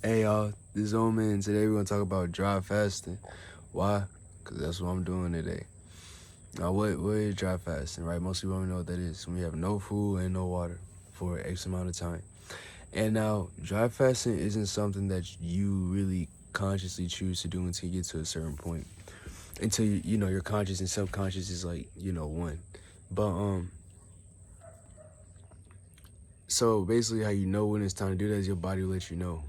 Hey y'all, this is Omen. Today we're gonna talk about dry fasting. Why? Cause that's what I'm doing today. Now, what is dry fasting, right? Most people don't know what that is. When we have no food and no water for X amount of time. And now, dry fasting isn't something that you really consciously choose to do until you get to a certain point. Until your conscious and subconscious is like one. But so basically, how you know when it's time to do that is your body will let you know.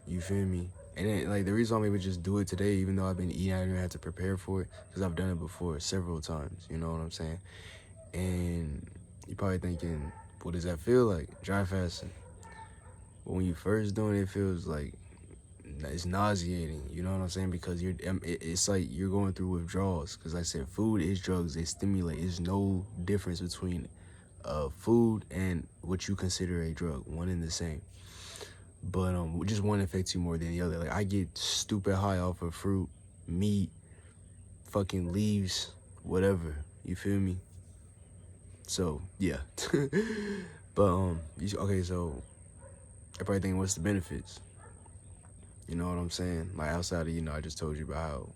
You feel me? And then, like, the reason I'm able to just do it today, even though I've been eating, I didn't have to prepare for it, because I've done it before several times. You know what I'm saying? And you're probably thinking, what does that feel like? Dry fasting. But when you first doing it, it feels like it's nauseating. You know what I'm saying? Because it's like you're going through withdrawals. Because like I said, food is drugs. They stimulate. There's no difference between food and what you consider a drug. One and the same. But just one affects you more than the other. Like, I get stupid high off of fruit, meat, fucking leaves, whatever. You feel me? So yeah. But okay. So I probably think, what's the benefits? You know what I'm saying? Like, outside of I just told you about how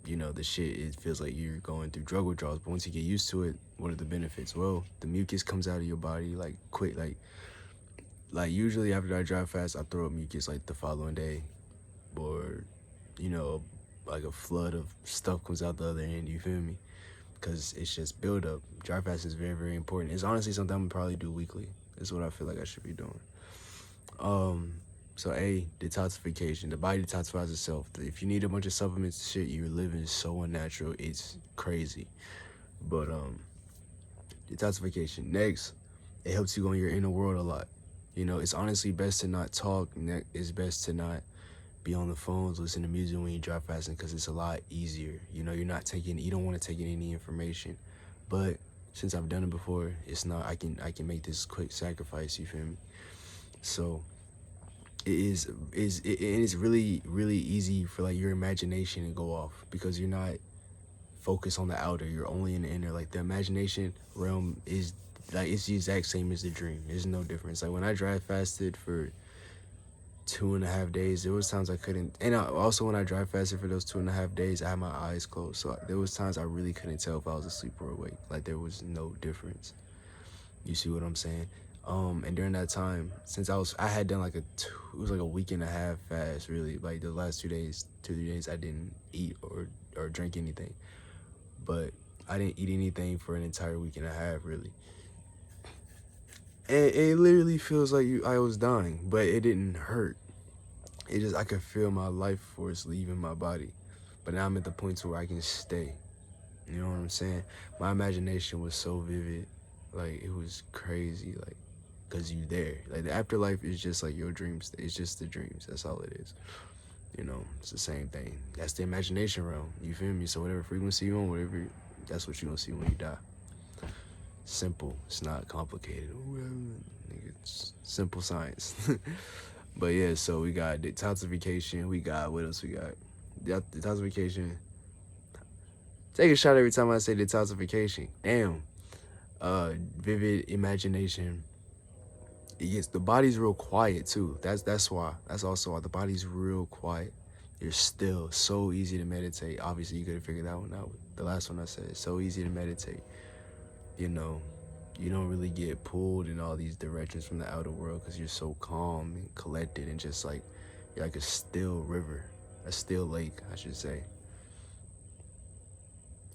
the shit, it feels like you're going through drug withdrawals. But once you get used to it, what are the benefits? Well, the mucus comes out of your body like quick. Like usually after I dry fast, I throw up mucus like the following day, or you know, like a flood of stuff comes out the other end. You feel me? Because it's just build up. Dry fast is very, very important. It's honestly something I'm gonna probably do weekly. It's what I feel like I should be doing. So detoxification. The body detoxifies itself. If you need a bunch of supplements, shit, you're living so unnatural. It's crazy. But detoxification. Next, it helps you go in your inner world a lot. It's honestly best to not talk. It's best to not be on the phones, listen to music when you dry fasting, because it's a lot easier. You don't want to take in any information. But since I've done it before, it's not. I can make this quick sacrifice. You feel me? So it's really, really easy for like your imagination to go off, because you're not focused on the outer. You're only in the inner. Like, the imagination realm is like, it's the exact same as the dream. There's no difference. Like, when I dry fasted for 2.5 days, there was times I couldn't. And also, when I dry fasted for those 2.5 days, I had my eyes closed, so there was times I really couldn't tell if I was asleep or awake. Like, there was no difference. You see what I'm saying? And during that time, since I had done like it was like a week and a half fast, really. Like, the last 2 days, 2 3 days, I didn't eat or drink anything. But I didn't eat anything for an entire week and a half, really. And it literally feels like I was dying, but it didn't hurt. I could feel my life force leaving my body. But now I'm at the point to where I can stay. You know what I'm saying? My imagination was so vivid. Like, it was crazy. Like, because you there. Like, the afterlife is just like your dreams. It's just the dreams. That's all it is. It's the same thing. That's the imagination realm. You feel me? So whatever frequency you on, that's what you're going to see when you die. Simple. It's not complicated. It's simple science. But yeah, so we got detoxification. We got, what else we got? Detoxification. Take a shot every time I say detoxification. Damn. Vivid imagination. Yes, the body's real quiet too. That's why. That's also why the body's real quiet. You're still so easy to meditate. Obviously, you could have figured that one out. The last one I said, it's so easy to meditate. You don't really get pulled in all these directions from the outer world, because you're so calm and collected, and just like you're like a still river, a still lake, I should say.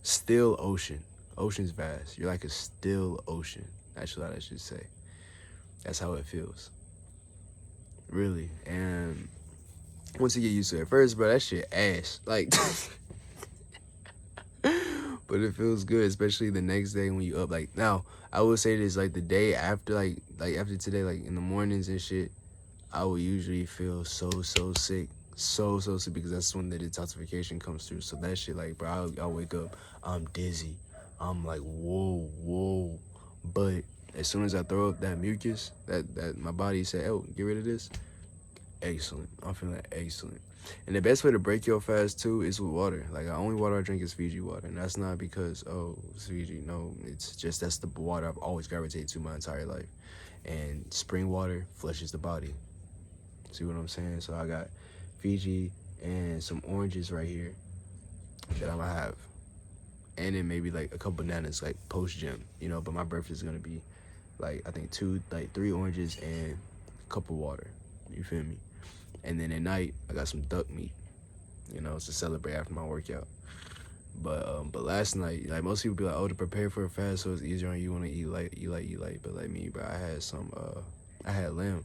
Still ocean. Ocean's vast. You're like a still ocean. That's what I should say. That's how it feels. Really. And once you get used to it, at first, bro, that shit ass. Like, but it feels good, especially the next day when you up. Like, now, I would say this, like, the day after, like after today, like, in the mornings and shit, I would usually feel so sick. So sick, because that's when the detoxification comes through. So that shit, like, bro, I'll wake up, I'm dizzy. I'm like, whoa. But as soon as I throw up that mucus, that my body said, oh, get rid of this, excellent. I'm feeling excellent. And the best way to break your fast too is with water. Like, the only water I drink is Fiji water, and that's not because, oh, it's Fiji. No, it's just that's the water I've always gravitated to my entire life. And spring water flushes the body. See what I'm saying? So I got Fiji and some oranges right here that I'm gonna have. And then maybe like a couple bananas like post gym, you know, but my breakfast is gonna be like, I think 3 oranges and a cup of water. You feel me? And then at night, I got some duck meat, you know, to celebrate after my workout. But last night, like most people be like, oh, to prepare for a fast, so it's easier on you want to eat light. But like me, bro, I had lamb.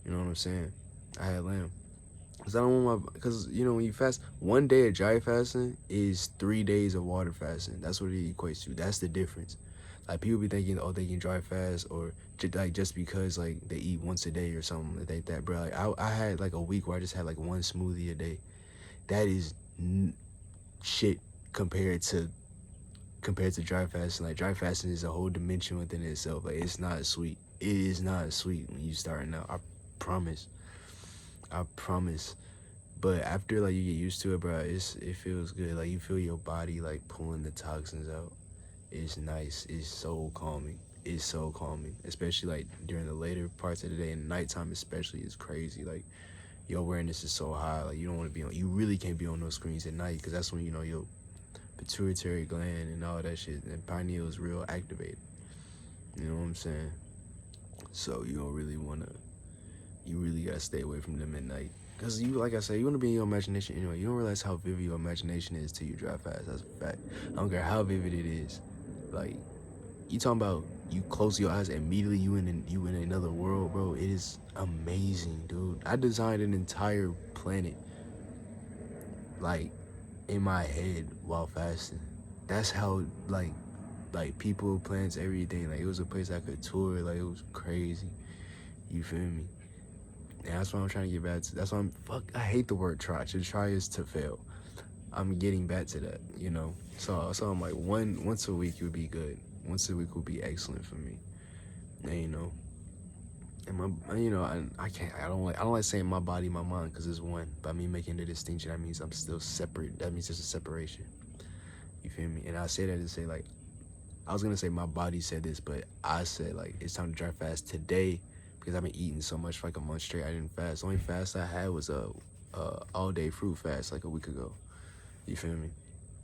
You know what I'm saying? I had lamb. Cause I don't want cause you know when you fast, 1 day of dry fasting is 3 days of water fasting. That's what it equates to. That's the difference. Like people be thinking, oh, they can dry fast or just because like they eat once a day or something like that, bro. Like I had like a week where I just had like 1 smoothie a day. That is shit compared to dry fasting. Like dry fasting is a whole dimension within itself. Like it's not sweet. It is not sweet when you starting out. I promise. But after like you get used to it, bro, it feels good. Like you feel your body like pulling the toxins out. It's nice. It's so calming. It's so calming, especially like during the later parts of the day and nighttime especially is crazy. Like your awareness is so high. Like you don't want to be on. You really can't be on those screens at night because that's when you know your pituitary gland and all that shit and pineal is real activated. You know what I'm saying? So you don't really want to. You really gotta stay away from them at night. Cause you, like I said, you wanna be in your imagination anyway. You don't realize how vivid your imagination is till you drive fast. That's a fact. I don't care how vivid it is. Like, you talking about you close your eyes immediately you in another world, bro. It is amazing, dude. I designed an entire planet, like, in my head while fasting. That's how like people, plants, everything. Like it was a place I could tour. Like it was crazy. You feel me? And that's what I'm trying to get back to. That's why I hate the word try. To try is to fail. I'm getting back to that, you know. So I'm like once a week would be good. Once a week would be excellent for me. And you know, and you know, I don't like saying my body, my mind, because it's one. By me making the distinction, that means I'm still separate. That means there's a separation. You feel me? And I say that to say like, I was gonna say my body said this, but I said like it's time to dry fast today. Because I've been eating so much for like a month straight, I didn't fast. The only fast I had was a all-day fruit fast like a week ago. You feel me?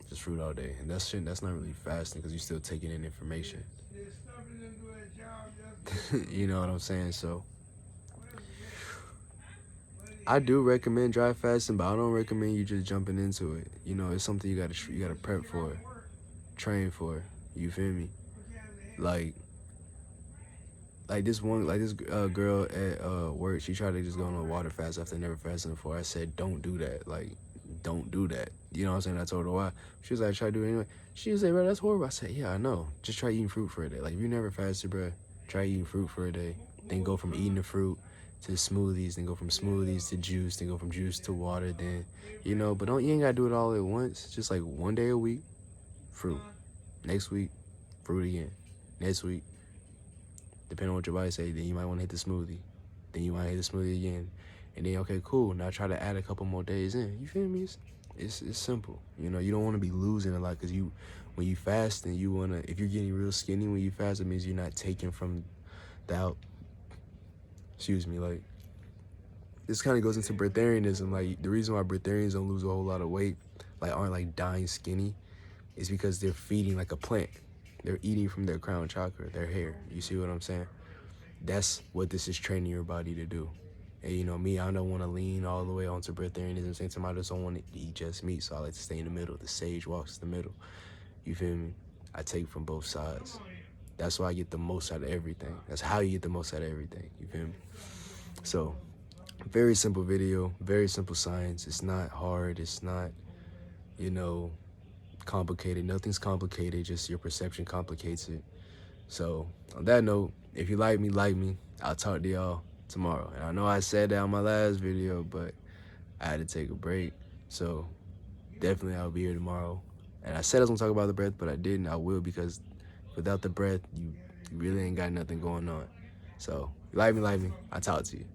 Just fruit all day. And that's not really fasting because you're still taking in information. You know what I'm saying? So I do recommend dry fasting, but I don't recommend you just jumping into it. You know, it's something you gotta prep for, train for. You feel me? Like this girl at work, she tried to just go on a water fast after never fasting before. I said, don't do that. Like, don't do that. You know what I'm saying? I told her why. She was like, try to do it anyway. She was like, bro, that's horrible. I said, yeah, I know. Just try eating fruit for a day. Like, if you never fasted, bro, try eating fruit for a day. Then go from eating the fruit to smoothies. Then go from smoothies to juice. Then go from juice to water. Then, you know, but you ain't got to do it all at once. Just like 1 day a week, fruit. Next week, fruit again. Next week, depending on what your body say, then you might want to hit the smoothie. Then you might hit the smoothie again. And then, okay, cool. Now try to add a couple more days in. You feel me? It's simple. You know, you don't want to be losing a lot because when you fast and you want to, if you're getting real skinny when you fast, it means you're not taking from like, this kind of goes into breatharianism. Like, the reason why breatharians don't lose a whole lot of weight, like aren't like dying skinny, is because they're feeding like a plant. They're eating from their crown chakra, their hair. You see what I'm saying? That's what this is training your body to do. And you know me, I don't want to lean all the way onto breatharianism. Same time, I just don't want to eat just meat, so I like to stay in the middle. The sage walks the middle. You feel me? I take from both sides. That's why I get the most out of everything. That's how you get the most out of everything. You feel me? So, very simple video, very simple science. It's not hard. It's not, you know, complicated. Nothing's complicated, just your perception complicates it. So on that note, if you like me. I'll talk to y'all tomorrow. And I know I said that on my last video, but I had to take a break. So definitely I'll be here tomorrow. And I said I was gonna talk about the breath, but I didn't. I will, because without the breath, you really ain't got nothing going on. So if you like me, I'll talk to you.